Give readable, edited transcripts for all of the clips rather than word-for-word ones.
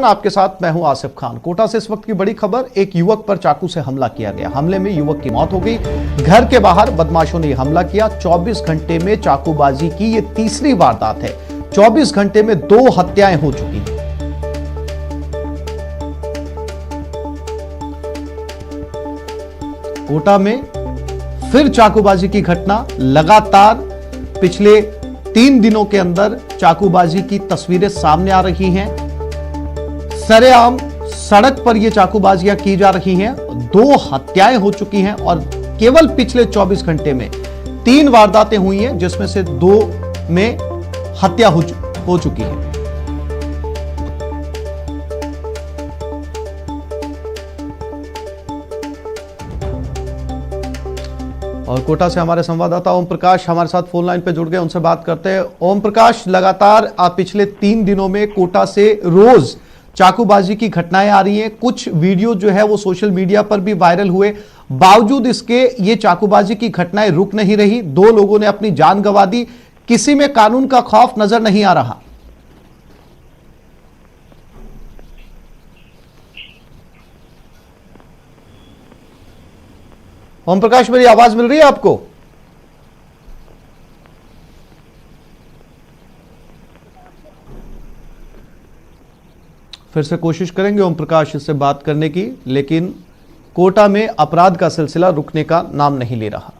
आपके साथ मैं हूं आसिफ खान। कोटा से इस वक्त की बड़ी खबर, एक युवक पर चाकू से हमला किया गया। हमले में युवक की मौत हो गई। घर के बाहर बदमाशों ने हमला किया। 24 घंटे में चाकूबाजी की ये तीसरी वारदात है। 24 घंटे में 2 हत्याएं हो चुकी हैं। कोटा में फिर चाकूबाजी की घटना। लगातार पिछले 3 दिनों के अंदर चाकूबाजी की तस्वीरें सामने आ रही हैं। सरेआम सड़क पर यह चाकूबाजियां की जा रही हैं। 2 हत्याएं हो चुकी हैं और केवल पिछले 24 घंटे में 3 वारदातें हुई हैं, जिसमें से 2 में हत्या हो चुकी है। और कोटा से हमारे संवाददाता ओम प्रकाश हमारे साथ फोन लाइन पे जुड़ गए, उनसे बात करते हैं। ओम प्रकाश, लगातार पिछले 3 दिनों में कोटा से रोज चाकूबाजी की घटनाएं आ रही हैं। कुछ वीडियो जो है वो सोशल मीडिया पर भी वायरल हुए। बावजूद इसके ये चाकूबाजी की घटनाएं रुक नहीं रही। 2 लोगों ने अपनी जान गंवा दी। किसी में कानून का खौफ नजर नहीं आ रहा। ओम प्रकाश, मेरी आवाज मिल रही है आपको? फिर से कोशिश करेंगे ओम प्रकाश इससे बात करने की, लेकिन कोटा में अपराध का सिलसिला रुकने का नाम नहीं ले रहा।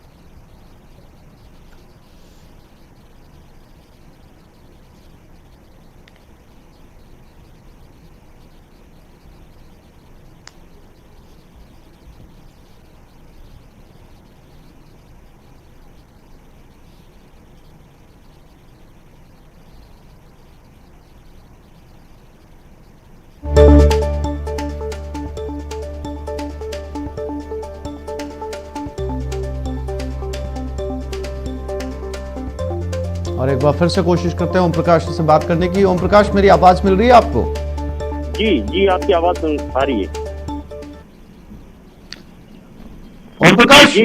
और एक बार फिर से कोशिश करते हैं ओम प्रकाश से बात करने की। ओम प्रकाश, मेरी आवाज मिल रही है आपको? जी, आपकी आवाज आ रही है। ओम प्रकाश,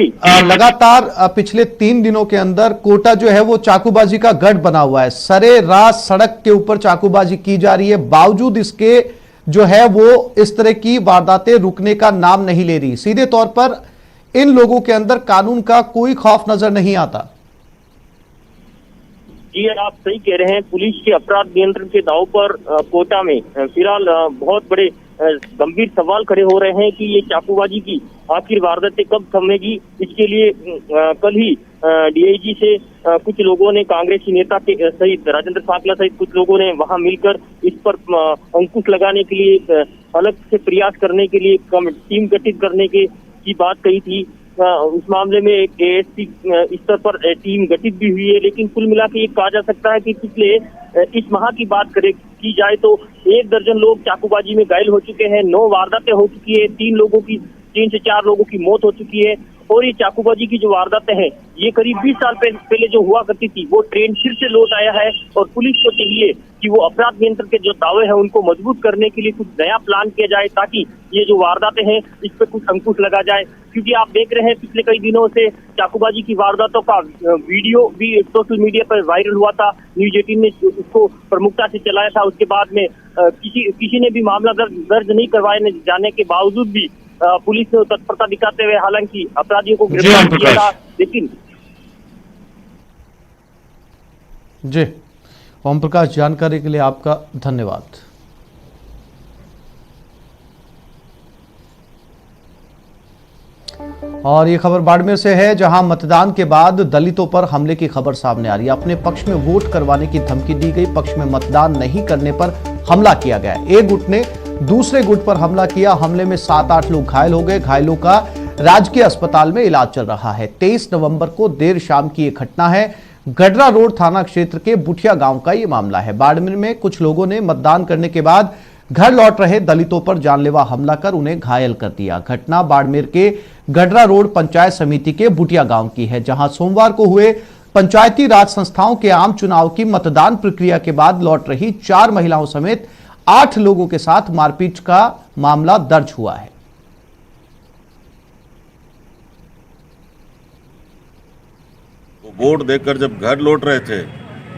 लगातार पिछले 3 दिनों के अंदर कोटा जो है वो चाकूबाजी का गढ़ बना हुआ है। सरेरात सड़क के ऊपर चाकूबाजी की जा रही है। बावजूद इसके जो है वो इस तरह की वारदातें रुकने का नाम नहीं ले रही। सीधे तौर पर इन लोगों के अंदर कानून का कोई खौफ नजर नहीं आता। जी, आप सही कह रहे हैं। पुलिस के अपराध नियंत्रण के दाव पर कोटा में फिलहाल बहुत बड़े गंभीर सवाल खड़े हो रहे हैं कि ये चाकूबाजी की आखिर वारदातें कब थमेगी। इसके लिए कल ही डीआईजी से कुछ लोगों ने, कांग्रेसी नेता के सहित राजेंद्र साकला सहित कुछ लोगों ने वहां मिलकर इस पर अंकुश लगाने के लिए, अलग से प्रयास करने के लिए टीम गठित करने की बात कही थी। उस मामले में एक एएसपी स्तर पर टीम गठित भी हुई है। लेकिन कुल मिला के ये कहा जा सकता है कि पिछले इस माह की बात की जाए तो 1 दर्जन लोग चाकूबाजी में घायल हो चुके हैं। 9 वारदातें हो चुकी है। 3 से 4 लोगों की मौत हो चुकी है। और ये चाकूबाजी की जो वारदातें हैं, ये करीब 20 साल पहले जो हुआ करती थी, वो ट्रेंड फिर से लौट आया है। और पुलिस को चाहिए कि वो अपराध नियंत्रण के जो दावे हैं उनको मजबूत करने के लिए कुछ नया प्लान किया जाए, ताकि ये जो वारदातें हैं इस पर कुछ अंकुश लगा जाए। क्योंकि आप देख रहे हैं पिछले कई दिनों से चाकूबाजी की वारदातों का वीडियो भी सोशल मीडिया पर वायरल हुआ था। न्यूज 18 ने उसको प्रमुखता से चलाया था। उसके बाद में किसी ने भी मामला दर्ज नहीं करवाए जाने के बावजूद भी पुलिस ने तत्परता दिखाते हुए हालांकि अपराधियों को गिरफ्तार किया था। लेकिन जी, ओम प्रकाश, जानकारी के लिए आपका धन्यवाद। और ये खबर बाड़मेर से है, जहां मतदान के बाद दलितों पर हमले की खबर सामने आ रही है। अपने पक्ष में वोट करवाने की धमकी दी गई, पक्ष में मतदान नहीं करने पर हमला किया गया। एक गुट ने दूसरे गुट पर हमला किया। हमले में 7-8 लोग घायल हो गए। घायलों का राजकीय अस्पताल में इलाज चल रहा है। 23 नवंबर को देर शाम की यह घटना है। गडरा रोड थाना क्षेत्र के बुठिया गांव का यह मामला है। बाड़मेर में कुछ लोगों ने मतदान करने के बाद घर लौट रहे दलितों पर जानलेवा हमला कर उन्हें घायल कर दिया। घटना बाड़मेर के गडरा रोड पंचायत समिति के बुठिया गांव की है, जहां सोमवार को हुए पंचायती राज संस्थाओं के आम चुनाव की मतदान प्रक्रिया के बाद लौट रही 4 महिलाओं समेत 8 लोगों के साथ मारपीट का मामला दर्ज हुआ है। वोट देकर जब घर लौट रहे थे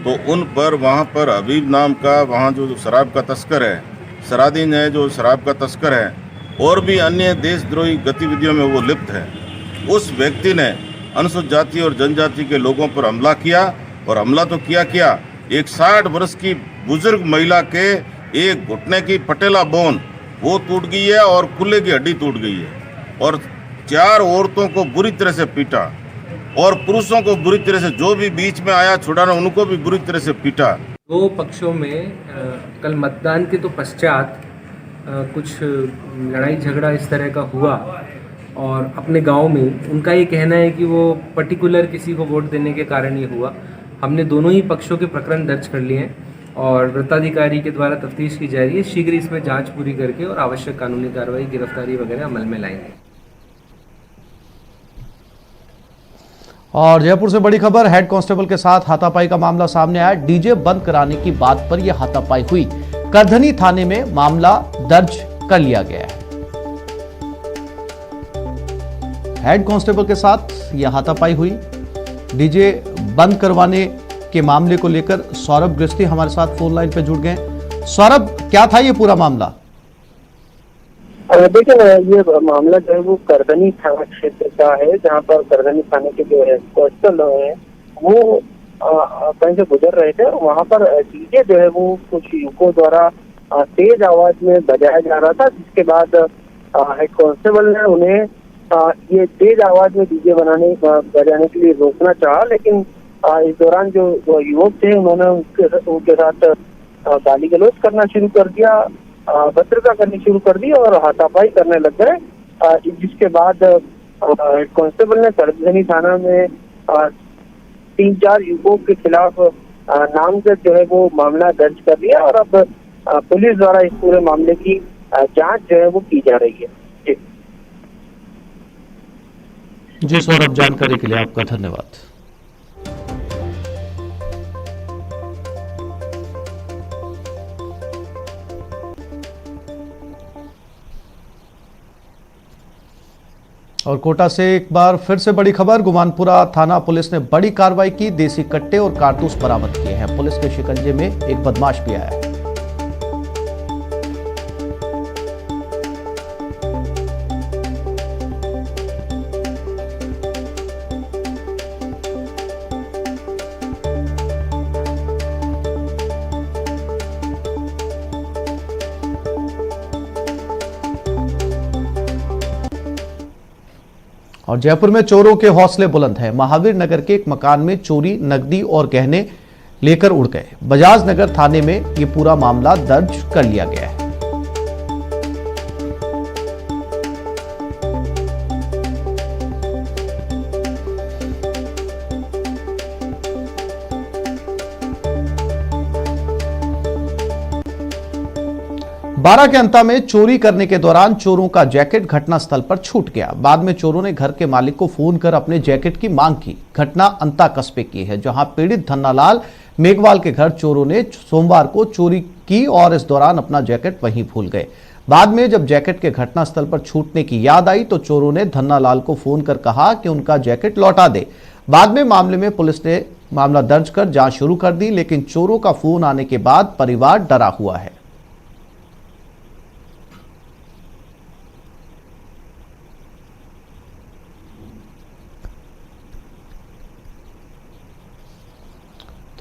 तो उन पर वहां पर हबीब नाम का, वहां जो शराब का तस्कर है, शराधीन है, जो शराब का तस्कर है और भी अन्य देशद्रोही गतिविधियों में वो लिप्त है, उस व्यक्ति ने अनुसूचित जाति और जनजाति के लोगों पर हमला किया। और हमला तो किया एक 60 वर्ष की बुजुर्ग महिला के एक घुटने की पटेला बोन वो टूट गई है और कुल्ले की हड्डी टूट गई है। और 4 औरतों को बुरी तरह से पीटा और पुरुषों को बुरी तरह से, जो भी बीच में आया छुड़ाना, उनको भी बुरी तरह से पीटा। दो पक्षों में कल मतदान के तो पश्चात कुछ लड़ाई झगड़ा इस तरह का हुआ और अपने गांव में उनका ये कहना है कि वो पर्टिकुलर किसी को वोट देने के कारण ये हुआ। हमने दोनों ही पक्षों के प्रकरण दर्ज कर लिए हैं और वृत्ताधिकारी के द्वारा तफ्तीश की जा रही है। शीघ्र इसमें जांच पूरी करके और आवश्यक कानूनी कार्रवाई, गिरफ्तारी वगैरह अमल में लाएंगे। और जयपुर से बड़ी खबर, हेड कांस्टेबल के साथ हाथापाई का मामला सामने आया। डीजे बंद कराने की बात पर यह हाथापाई हुई। करधनी थाने में मामला दर्ज कर लिया गया है। हेड कांस्टेबल के साथ यह हाथापाई हुई। डीजे बंद करवाने के मामले को लेकर सौरभ गृहस्थी हमारे साथ फोन लाइन पे जुड़ गए। सौरभ, क्या था ये पूरा मामला? देखिए, ये मामला जो है वो करधनी थाना क्षेत्र का है, जहाँ पर करधनी थाने के जो है कांस्टेबल है वो कहीं से गुजर रहे थे। वहाँ पर डीजे जो है वो कुछ युवकों द्वारा तेज आवाज में बजाया जा रहा था, जिसके बाद हेड कांस्टेबल ने उन्हें ये तेज आवाज में डीजे बजाने के लिए रोकना चाहा, लेकिन इस दौरान जो युवक थे उन्होंने उनके साथ गाली गलौज करना शुरू कर दिया, भद्रता करनी शुरू कर दी और हाथापाई करने लग गए। जिसके बाद हेड कांस्टेबल ने करधनी थाना में 3-4 युवकों के खिलाफ नामजद जो है वो मामला दर्ज कर लिया और अब पुलिस द्वारा इस पूरे मामले की जांच जो है वो की जा रही है। जी सौरभ, जानकारी के लिए आपका धन्यवाद। और कोटा से एक बार फिर से बड़ी खबर, गुमानपुरा थाना पुलिस ने बड़ी कार्रवाई की। देसी कट्टे और कारतूस बरामद किए हैं। पुलिस के शिकंजे में एक बदमाश भी आया है। और जयपुर में चोरों के हौसले बुलंद हैं। महावीर नगर के एक मकान में चोरी, नकदी और गहने लेकर उड़ गए। बजाज नगर थाने में ये पूरा मामला दर्ज कर लिया गया है। 12 के अंता में चोरी करने के दौरान चोरों का जैकेट घटनास्थल पर छूट गया। बाद में चोरों ने घर के मालिक को फोन कर अपने जैकेट की मांग की। घटना अंता कस्बे की है, जहां पीड़ित धन्नालाल मेघवाल के घर चोरों ने सोमवार को चोरी की और इस दौरान अपना जैकेट वहीं भूल गए। बाद में जब जैकेट के घटनास्थल पर छूटने की याद आई तो चोरों ने धन्नालाल को फोन कर कहा कि उनका जैकेट लौटा दे। बाद में मामले में पुलिस ने मामला दर्ज कर जांच शुरू कर दी, लेकिन चोरों का फोन आने के बाद परिवार डरा हुआ है।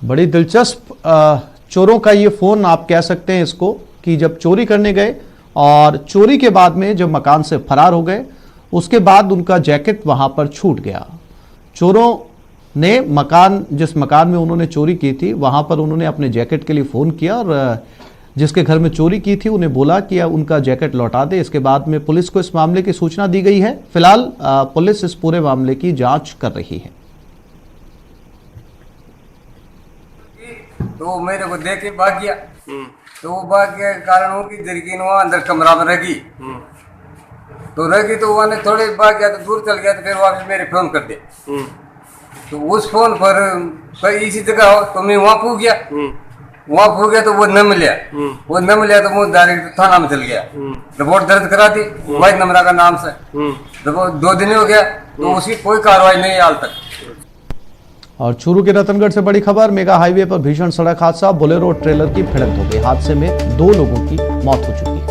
बड़ी दिलचस्प चोरों का ये फोन आप कह सकते हैं इसको, कि जब चोरी करने गए और चोरी के बाद में जब मकान से फरार हो गए, उसके बाद उनका जैकेट वहां पर छूट गया। चोरों ने जिस मकान में उन्होंने चोरी की थी वहां पर उन्होंने अपने जैकेट के लिए फ़ोन किया और जिसके घर में चोरी की थी उन्हें बोला कि उनका जैकेट लौटा दे। इसके बाद में पुलिस को इस मामले की सूचना दी गई है। फिलहाल पुलिस इस पूरे मामले की जांच कर रही है। तो मेरे को देख के भाग गया, तो वो भाग के कारण हो कि जरकीन वहाँ अंदर कमरा में रही, तो रही तो वहाँ थोड़े भाग गया तो दूर चल गया, तो फिर वापस मेरे फोन कर दिया। तो उस फोन पर इसी जगह तो मैं वहाँ पूछ गया, तो वो न मिला, तो वो डायरेक्ट थाना में चल गया, रिपोर्ट दर्ज करा दी वाहिद नमरा का नाम से। तो 2 दिन हो गया तो उसकी कोई कार्रवाई नहीं है हाल तक। और चूरू के रतनगढ़ से बड़ी खबर, मेगा हाईवे पर भीषण सड़क हादसा, बोलेरो और ट्रेलर की भिड़ंत हो गई। हादसे में 2 लोगों की मौत हो चुकी है।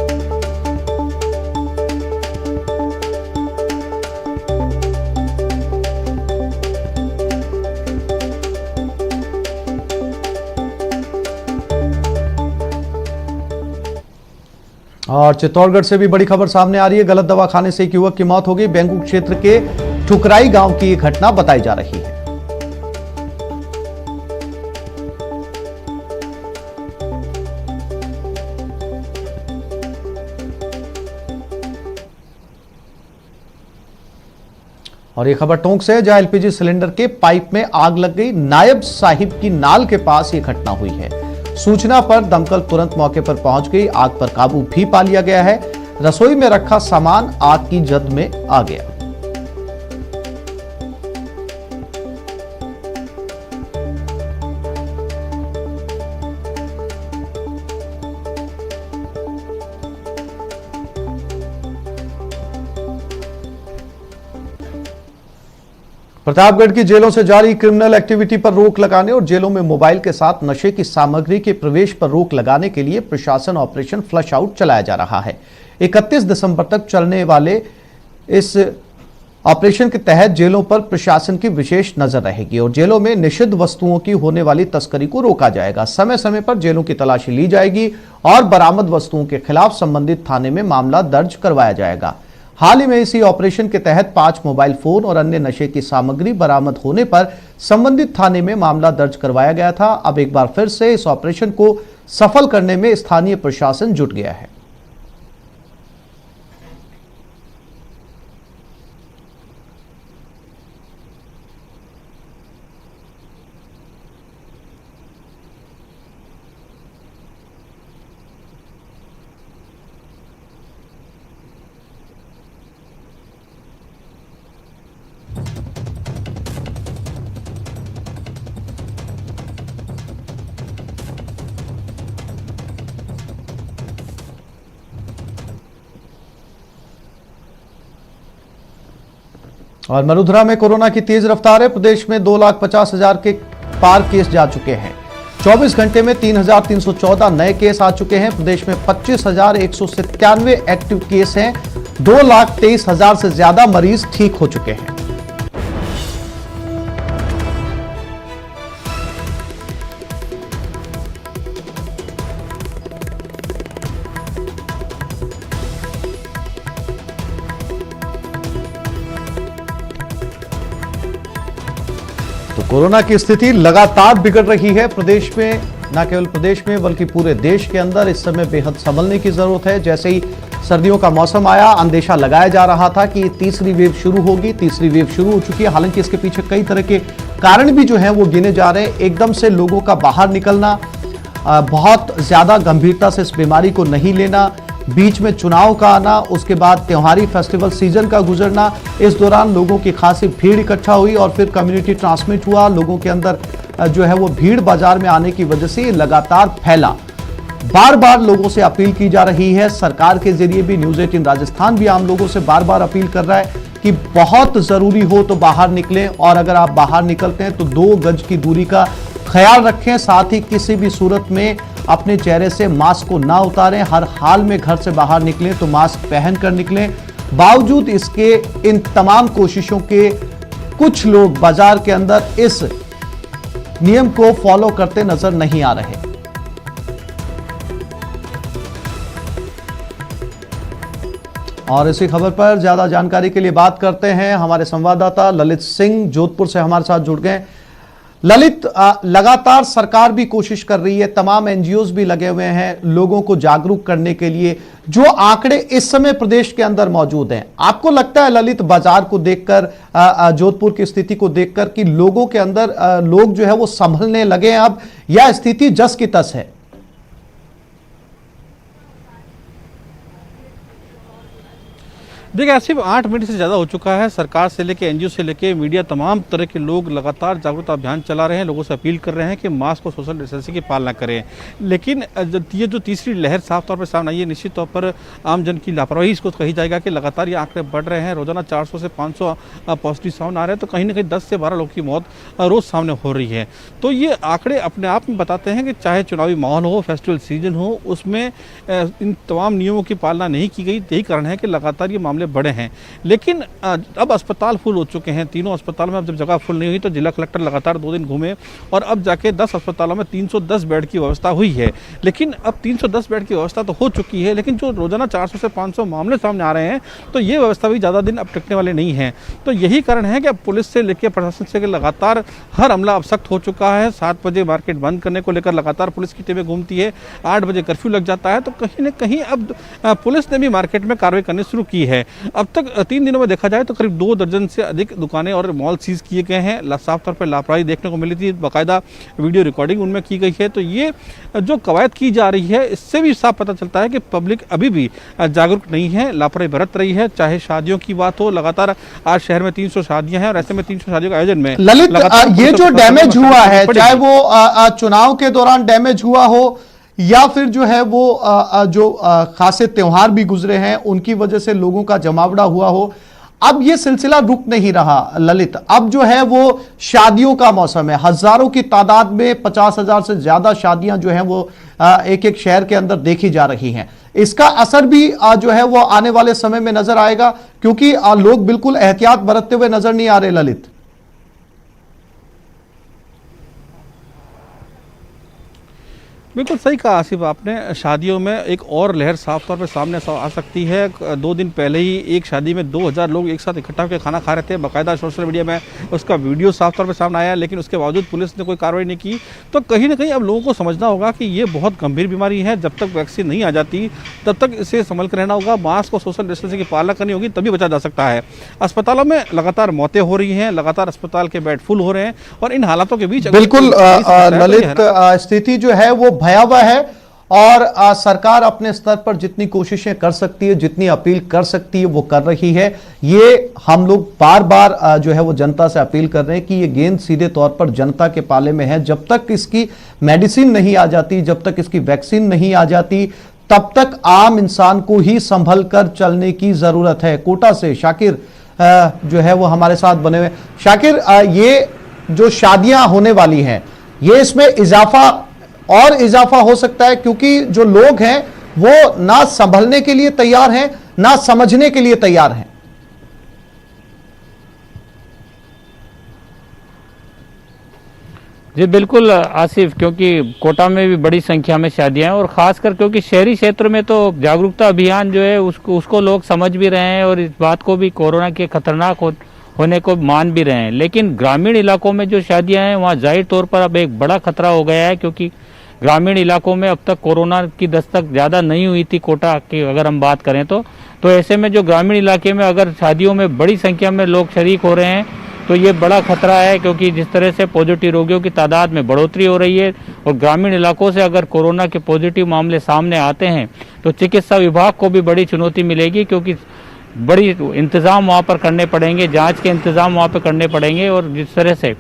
और चित्तौड़गढ़ से भी बड़ी खबर सामने आ रही है, गलत दवा खाने से एक युवक की मौत हो गई। बेंगू क्षेत्र के ठुकराई गांव की एक घटना बताई जा रही है। और ये खबर टोंक से है, जहां एलपीजी सिलेंडर के पाइप में आग लग गई। नायब साहिब की नाल के पास ये घटना हुई है। सूचना पर दमकल तुरंत मौके पर पहुंच गई। आग पर काबू भी पा लिया गया है। रसोई में रखा सामान आग की जद में आ गया। प्रतापगढ़ की जेलों से जारी क्रिमिनल एक्टिविटी पर रोक लगाने और जेलों में मोबाइल के साथ नशे की सामग्री के प्रवेश पर रोक लगाने के लिए प्रशासन ऑपरेशन फ्लश आउट चलाया जा रहा है। 31 दिसंबर तक चलने वाले इस ऑपरेशन के तहत जेलों पर प्रशासन की विशेष नजर रहेगी और जेलों में निषिद्ध वस्तुओं की होने वाली तस्करी को रोका जाएगा। समय समय पर जेलों की तलाशी ली जाएगी और बरामद वस्तुओं के खिलाफ संबंधित थाने में मामला दर्ज करवाया जाएगा। हाल ही में इसी ऑपरेशन के तहत 5 मोबाइल फोन और अन्य नशे की सामग्री बरामद होने पर संबंधित थाने में मामला दर्ज करवाया गया था। अब एक बार फिर से इस ऑपरेशन को सफल करने में स्थानीय प्रशासन जुट गया है। और मरुधरा में कोरोना की तेज रफ्तार है। प्रदेश में 2,50,000 के पार केस जा चुके हैं। 24 घंटे में 3,314 नए केस आ चुके हैं। प्रदेश में 25,197 एक्टिव केस हैं। 2,23,000 से ज्यादा मरीज ठीक हो चुके हैं। तो कोरोना की स्थिति लगातार बिगड़ रही है प्रदेश में, न केवल प्रदेश में बल्कि पूरे देश के अंदर इस समय बेहद संभलने की जरूरत है। जैसे ही सर्दियों का मौसम आया, अंदेशा लगाया जा रहा था कि तीसरी वेव शुरू होगी। तीसरी वेव शुरू हो चुकी है। हालांकि इसके पीछे कई तरह के कारण भी जो हैं वो गिने जा रहे हैं। एकदम से लोगों का बाहर निकलना, बहुत ज्यादा गंभीरता से इस बीमारी को नहीं लेना, बीच में चुनाव का आना, उसके बाद त्योहारी फेस्टिवल सीजन का गुजरना, इस दौरान लोगों की खासी भीड़ इकट्ठा हुई और फिर कम्युनिटी ट्रांसमिट हुआ। लोगों के अंदर जो है वो भीड़ बाजार में आने की वजह से लगातार फैला। बार बार लोगों से अपील की जा रही है, सरकार के जरिए भी न्यूज़ 18 राजस्थान भी आम लोगों से बार बार अपील कर रहा है कि बहुत जरूरी हो तो बाहर निकलें और अगर आप बाहर निकलते हैं तो 2 गज की दूरी का ख्याल रखें। साथ ही किसी भी सूरत में अपने चेहरे से मास्क को ना उतारें। हर हाल में घर से बाहर निकलें तो मास्क पहन कर निकलें। बावजूद इसके इन तमाम कोशिशों के कुछ लोग बाजार के अंदर इस नियम को फॉलो करते नजर नहीं आ रहे। और इसी खबर पर ज्यादा जानकारी के लिए बात करते हैं हमारे संवाददाता ललित सिंह, जोधपुर से हमारे साथ जुड़ गए। ललित, लगातार सरकार भी कोशिश कर रही है, तमाम एनजीओज भी लगे हुए हैं लोगों को जागरूक करने के लिए। जो आंकड़े इस समय प्रदेश के अंदर मौजूद हैं, आपको लगता है ललित, बाजार को देखकर, जोधपुर की स्थिति को देखकर कि लोगों के अंदर लोग जो है वो संभलने लगे हैं अब, या स्थिति जस की तस है? देखिए आसिफ, 8 मिनट से ज़्यादा हो चुका है। सरकार से लेके एनजीओ से लेके मीडिया, तमाम तरह के लोग लगातार जागरूकता अभियान चला रहे हैं, लोगों से अपील कर रहे हैं कि मास्क और सोशल डिस्टेंसिंग की पालना करें। लेकिन ये जो तीसरी लहर साफ तौर पर सामने आई है, निश्चित तौर पर आमजन की लापरवाही इसको कही जाएगा कि लगातार ये आंकड़े बढ़ रहे हैं। रोजाना 400 से 500 पॉजिटिव सामने आ रहे हैं, तो कहीं ना कहीं 10 से 12 लोगों की मौत रोज़ सामने हो रही है। तो ये आंकड़े अपने आप में बताते हैं कि चाहे चुनावी माहौल हो, फेस्टिवल सीजन हो, उसमें इन तमाम नियमों की पालना नहीं की गई। यही कारण है कि लगातार ये मामले बढ़े हैं। लेकिन अब अस्पताल फुल हो चुके हैं। तीनों अस्पताल में अब जब जगह फुल नहीं हुई तो जिला कलेक्टर लगातार 2 दिन घूमे और अब जाके 10 अस्पतालों में 310 बेड की व्यवस्था हुई है। लेकिन अब 310 बेड की व्यवस्था तो हो चुकी है, लेकिन जो रोजाना 400 से 500 मामले सामने आ रहे हैं, तो ये व्यवस्था भी ज़्यादा दिन अब टिकने वाले नहीं है। तो यही कारण है कि अब पुलिस से लेकर प्रशासन से लगातार हर अमला अब सख्त हो चुका है। 7 बजे मार्केट बंद करने को लेकर लगातार पुलिस की टीमें घूमती है, 8 बजे कर्फ्यू लग जाता है। तो कहीं ना कहीं अब पुलिस ने भी मार्केट में कार्रवाई करनी शुरू की है। अब तक 3 दिनों में देखा जाए तो करीब 2 दर्जन से अधिक दुकानें और मॉल सीज किए गए हैं। साफ तौर पर लापरवाही देखने को मिली थी, बाकायदा वीडियो रिकॉर्डिंग उनमें की गई है। तो ये जो कवायद की जा रही है, इससे भी साफ पता चलता है कि पब्लिक अभी भी जागरूक नहीं है, लापरवाही बरत रही है। चाहे शादियों की बात हो, लगातार आज शहर में 300 शादियां हैं और ऐसे में 300 शादियों के आयोजन में ललित, ये जो डैमेज हुआ है, चाहे वो चुनाव के दौरान डैमेज हुआ हो या फिर जो है वो जो खासे त्योहार भी गुजरे हैं उनकी वजह से लोगों का जमावड़ा हुआ हो, अब ये सिलसिला रुक नहीं रहा ललित। अब जो है वो शादियों का मौसम है, हजारों की तादाद में 50,000 से ज्यादा शादियां जो हैं वो एक एक शहर के अंदर देखी जा रही हैं। इसका असर भी जो है वो आने वाले समय में नजर आएगा, क्योंकि लोग बिल्कुल एहतियात बरतते हुए नजर नहीं आ रहे ललित। बिल्कुल सही कहा आसिफ आपने। शादियों में एक और लहर साफ तौर पर सामने आ सकती है। 2 दिन पहले ही एक शादी में 2000 लोग एक साथ इकट्ठा होकर खाना खा रहे थे। बाकायदा सोशल मीडिया में उसका वीडियो साफ तौर पर सामने आया, लेकिन उसके बावजूद पुलिस ने कोई कार्रवाई नहीं की। तो कहीं ना कहीं अब लोगों को समझना होगा कि ये बहुत गंभीर बीमारी है। जब तक वैक्सीन नहीं आ जाती तब तक इसे संभल कर रहना होगा, मास्क और सोशल डिस्टेंसिंग की पालना करनी होगी, तभी बचा जा सकता है। अस्पतालों में लगातार मौतें हो रही हैं, लगातार अस्पताल के बेड फुल हो रहे हैं और इन हालातों के बीच बिल्कुल ललित, स्थिति जो है वो भयावह है और सरकार अपने स्तर पर जितनी कोशिशें कर सकती है, जितनी अपील कर सकती है, वो कर रही है। ये हम लोग बार बार जो है वो जनता से अपील कर रहे हैं कि ये गेंद सीधे तौर पर जनता के पाले में है। जब तक इसकी मेडिसिन नहीं आ जाती, जब तक इसकी वैक्सीन नहीं आ जाती, तब तक आम इंसान को ही संभल कर चलने की जरूरत है। कोटा से शाकिर जो है वो हमारे साथ बने हुए। शाकिर, ये जो शादियां होने वाली हैं, ये इसमें इजाफा हो सकता है, क्योंकि जो लोग हैं वो ना संभलने के लिए तैयार हैं, ना समझने के लिए तैयार हैं। जी बिल्कुल आसिफ, क्योंकि कोटा में भी बड़ी संख्या में शादियां हैं और खासकर क्योंकि शहरी क्षेत्र में तो जागरूकता अभियान जो है उसको लोग समझ भी रहे हैं और इस बात को भी कोरोना के खतरनाक होने को मान भी रहे हैं। लेकिन ग्रामीण इलाकों में जो शादियां हैं वहाँ जाहिर तौर पर अब एक बड़ा खतरा हो गया है, क्योंकि ग्रामीण इलाकों में अब तक कोरोना की दस्तक ज़्यादा नहीं हुई थी कोटा की अगर हम बात करें तो ऐसे में जो ग्रामीण इलाके में अगर शादियों में बड़ी संख्या में लोग शरीक हो रहे हैं तो ये बड़ा खतरा है, क्योंकि जिस तरह से पॉजिटिव रोगियों की तादाद में बढ़ोतरी हो रही है और ग्रामीण इलाकों से अगर कोरोना के पॉजिटिव मामले सामने आते हैं तो चिकित्सा विभाग को भी बड़ी चुनौती मिलेगी, क्योंकि बड़ी इंतज़ाम वहाँ पर करने पड़ेंगे, जांच के इंतज़ाम वहाँ पर करने पड़ेंगे। और जिस तरह से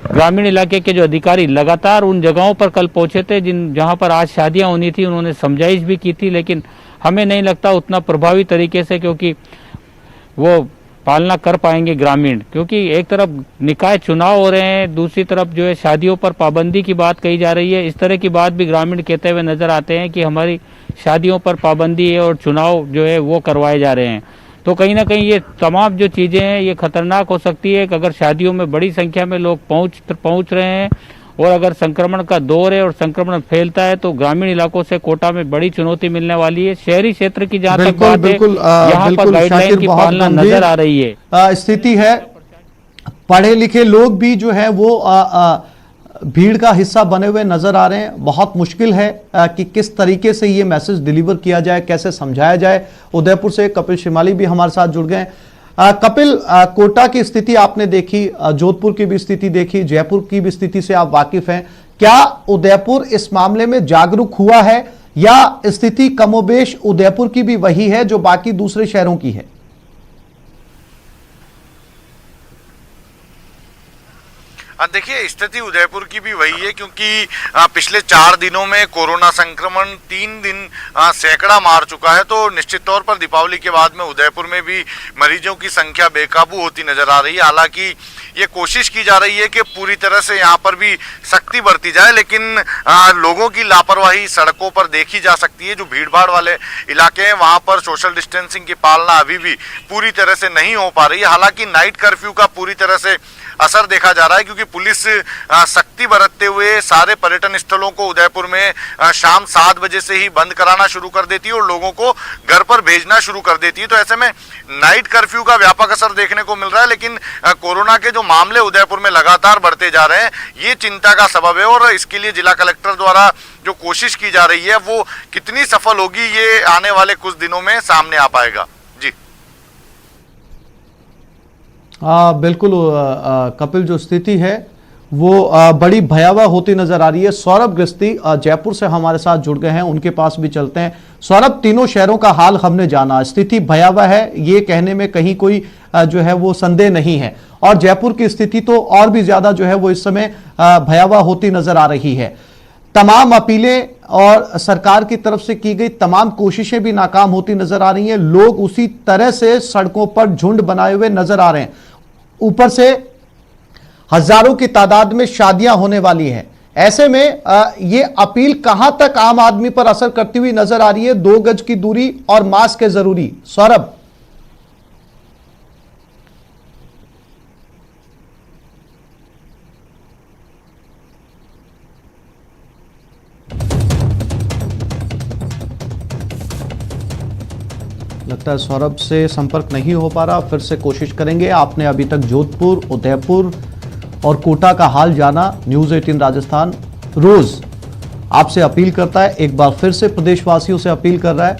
ग्रामीण इलाके के जो अधिकारी लगातार उन जगहों पर कल पहुँचे थे जहाँ पर आज शादियाँ होनी थी, उन्होंने समझाइश भी की थी, लेकिन हमें नहीं लगता उतना प्रभावी तरीके से, क्योंकि वो पालना कर पाएंगे ग्रामीण। क्योंकि एक तरफ निकाय चुनाव हो रहे हैं, दूसरी तरफ जो है शादियों पर पाबंदी की बात कही जा रही है। इस तरह की बात भी ग्रामीण कहते हुए नजर आते हैं कि हमारी शादियों पर पाबंदी है और चुनाव जो है वो करवाए जा रहे हैं। तो कहीं ना कहीं ये तमाम जो चीज़ें हैं ये खतरनाक हो सकती है कि अगर शादियों में बड़ी संख्या में लोग पहुंच रहे हैं और अगर संक्रमण का दौर है और संक्रमण फैलता है तो ग्रामीण इलाकों से कोटा में बड़ी चुनौती मिलने वाली है। शहरी क्षेत्र की जहां तक बात है, यहाँ पर गाइडलाइन की पालना नजर आ रही है। स्थिति है, पढ़े लिखे लोग भी जो है वो भीड़ का हिस्सा बने हुए नजर आ रहे हैं। बहुत मुश्किल है कि किस तरीके से ये मैसेज डिलीवर किया जाए, कैसे समझाया जाए। उदयपुर से कपिल शिमाली भी हमारे साथ जुड़ गए। कपिल, कोटा की स्थिति आपने देखी, जोधपुर की भी स्थिति देखी, जयपुर की भी स्थिति से आप वाकिफ हैं। क्या उदयपुर इस मामले में जागरूक हुआ है या स्थिति कमोबेश उदयपुर की भी वही है जो बाकी दूसरे शहरों की है? देखिए स्थिति उदयपुर की भी वही है, क्योंकि पिछले 4 दिनों में कोरोना संक्रमण 3 दिन सैकड़ा मार चुका है। तो निश्चित तौर पर दीपावली के बाद में उदयपुर में भी मरीजों की संख्या बेकाबू होती नजर आ रही है। हालांकि ये कोशिश की जा रही है कि पूरी तरह से यहाँ पर भी सख्ती बरती जाए, लेकिन लोगों की लापरवाही सड़कों पर देखी जा सकती है। जो भीड़भाड़ वाले इलाके हैं वहां पर सोशल डिस्टेंसिंग की पालना अभी भी पूरी तरह से नहीं हो पा रही है। हालांकि नाइट कर्फ्यू का पूरी तरह से असर देखा जा रहा है, क्योंकि पुलिस सख्ती बरतते हुए सारे पर्यटन स्थलों को उदयपुर में शाम 7 बजे से ही बंद कराना शुरू कर देती है और लोगों को घर पर भेजना शुरू कर देती है। तो ऐसे में नाइट कर्फ्यू का व्यापक असर देखने को मिल रहा है, लेकिन कोरोना के जो मामले उदयपुर में लगातार बढ़ते जा रहे हैं, ये चिंता का सबब है। और इसके लिए जिला कलेक्टर द्वारा जो कोशिश की जा रही है वो कितनी सफल होगी, ये आने वाले कुछ दिनों में सामने आ पाएगा। जी बिल्कुल कपिल, जो स्थिति है वो बड़ी भयावह होती नजर आ रही है। सौरभ गृहस्थी जयपुर से हमारे साथ जुड़ गए हैं, उनके पास भी चलते हैं। सौरभ, तीनों शहरों का हाल हमने जाना, स्थिति भयावह है, ये कहने में कहीं कोई जो है वो संदेह नहीं है। और जयपुर की स्थिति तो और भी ज्यादा जो है वो इस समय भयावह होती नजर आ रही है। तमाम अपीलें और सरकार की तरफ से की गई तमाम कोशिशें भी नाकाम होती नजर आ रही हैं। लोग उसी तरह से सड़कों पर झुंड बनाए हुए नजर आ रहे हैं। ऊपर से हजारों की तादाद में शादियां होने वाली हैं। ऐसे में ये अपील कहां तक आम आदमी पर असर करती हुई नजर आ रही है? 2 गज की दूरी और मास्क है जरूरी। सौरभ, लगता है सौरभ से संपर्क नहीं हो पा रहा, फिर से कोशिश करेंगे। आपने अभी तक जोधपुर, उदयपुर और कोटा का हाल जाना। न्यूज़ 18 राजस्थान रोज आपसे अपील करता है, एक बार फिर से प्रदेशवासियों से अपील कर रहा है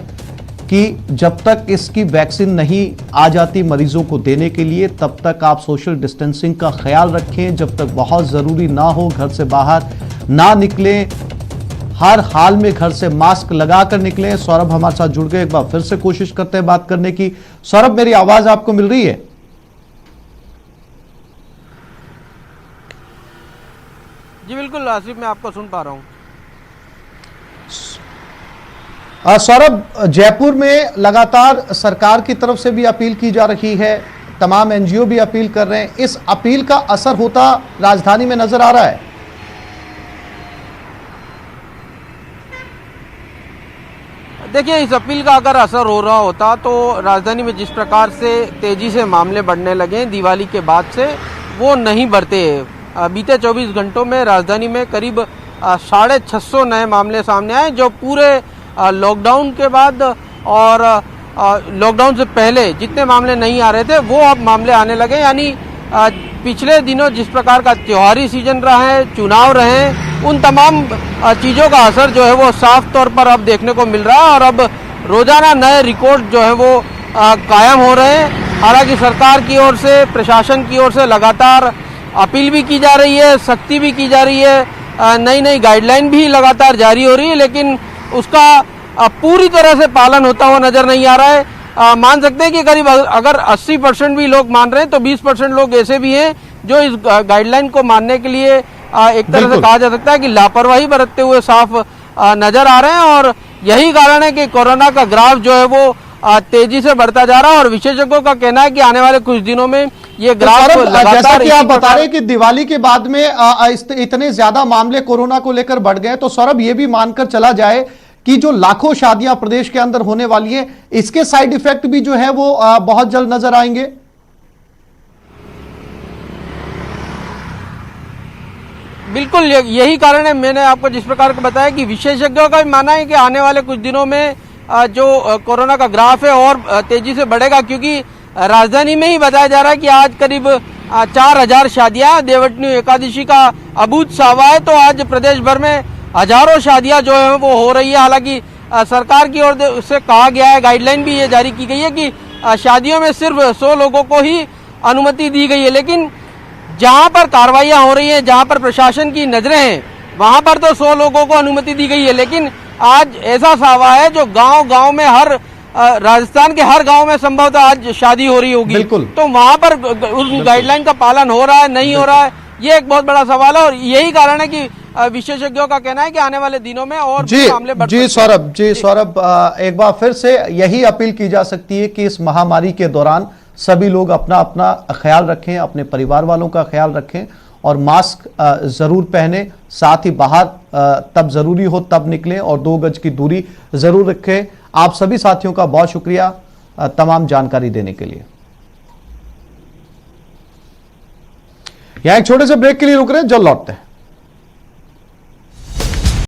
कि जब तक इसकी वैक्सीन नहीं आ जाती मरीजों को देने के लिए, तब तक आप सोशल डिस्टेंसिंग का ख्याल रखें। जब तक बहुत ज़रूरी ना हो घर से बाहर ना निकलें, हर हाल में घर से मास्क लगाकर निकलें। सौरभ हमारे साथ जुड़ गए, एक बार फिर से कोशिश करते हैं बात करने की। सौरभ, मेरी आवाज आपको मिल रही है? जी बिल्कुल आसिफ, मैं आपको सुन पा रहा हूं। सौरभ, जयपुर में लगातार सरकार की तरफ से भी अपील की जा रही है, तमाम एनजीओ भी अपील कर रहे हैं। इस अपील का असर होता राजधानी में नजर आ रहा है? देखिए, इस अपील का अगर असर हो रहा होता तो राजधानी में जिस प्रकार से तेजी से मामले बढ़ने लगे दिवाली के बाद से, वो नहीं बढ़ते। बीते 24 घंटों में राजधानी में करीब 650 नए मामले सामने आए, जो पूरे लॉकडाउन के बाद और लॉकडाउन से पहले जितने मामले नहीं आ रहे थे वो अब मामले आने लगे। यानी पिछले दिनों जिस प्रकार का त्योहारी सीजन रहा है, चुनाव रहे, उन तमाम चीज़ों का असर जो है वो साफ तौर पर अब देखने को मिल रहा है। और अब रोजाना नए रिकॉर्ड जो है वो कायम हो रहे हैं। हालांकि सरकार की ओर से, प्रशासन की ओर से लगातार अपील भी की जा रही है, सख्ती भी की जा रही है, नई नई गाइडलाइन भी लगातार जारी हो रही है, लेकिन उसका पूरी तरह से पालन होता हुआ नजर नहीं आ रहा है। मान सकते हैं कि करीब अगर 80% भी लोग मान रहे हैं तो 20% लोग ऐसे भी हैं जो इस गाइडलाइन को मानने के लिए एक तरह से कहा जा सकता है कि लापरवाही बरतते हुए साफ नजर आ रहे हैं। और यही कारण है कि कोरोना का ग्राफ जो है वो तेजी से बढ़ता जा रहा है। और विशेषज्ञों का कहना है कि आने वाले कुछ दिनों में ये ग्राफ जैसा कि आप बता रहे हैं कि दिवाली के बाद में इतने ज्यादा मामले कोरोना को लेकर बढ़ गए, तो सौरभ ये भी मानकर चला जाए कि जो लाखों शादियां प्रदेश के अंदर होने वाली हैं, इसके साइड इफेक्ट भी जो है वो बहुत जल्द नजर आएंगे। बिल्कुल, यही कारण है। मैंने आपको जिस प्रकार का बताया कि विशेषज्ञों का भी मानना है कि आने वाले कुछ दिनों में जो कोरोना का ग्राफ है और तेजी से बढ़ेगा, क्योंकि राजधानी में ही बताया जा रहा है कि आज करीब 4000 शादियां, देवउठनी एकादशी का अबूझ सावा है, तो आज प्रदेश भर में हजारों शादियां जो है वो हो रही है। हालांकि सरकार की ओर से कहा गया है, गाइडलाइन भी ये जारी की गई है कि शादियों में सिर्फ 100 लोगों को ही अनुमति दी गई है। लेकिन जहां पर कार्रवाइयां हो रही हैं, जहां पर प्रशासन की नजरें हैं, वहां पर तो 100 लोगों को अनुमति दी गई है। लेकिन आज ऐसा सावा है जो गांव-गांव में, हर राजस्थान के हर गांव में संभवतः आज शादी हो रही होगी, तो वहां पर उस गाइडलाइन का पालन हो रहा है, नहीं हो रहा है, ये एक बहुत बड़ा सवाल है और यही कारण है कि विशेषज्ञों का कहना है कि आने वाले दिनों में और भी मामले बढ़ सकते हैं। सौरभ एक बार फिर से यही अपील की जा सकती है कि इस महामारी के दौरान सभी लोग अपना अपना ख्याल रखें, अपने परिवार वालों का ख्याल रखें और मास्क जरूर पहने, साथ ही बाहर तब जरूरी हो तब निकलें और 2 गज की दूरी जरूर रखें। आप सभी साथियों का बहुत शुक्रिया तमाम जानकारी देने के लिए। यहां एक छोटे से ब्रेक के लिए रुक रहे हैं, जल्द लौटते हैं।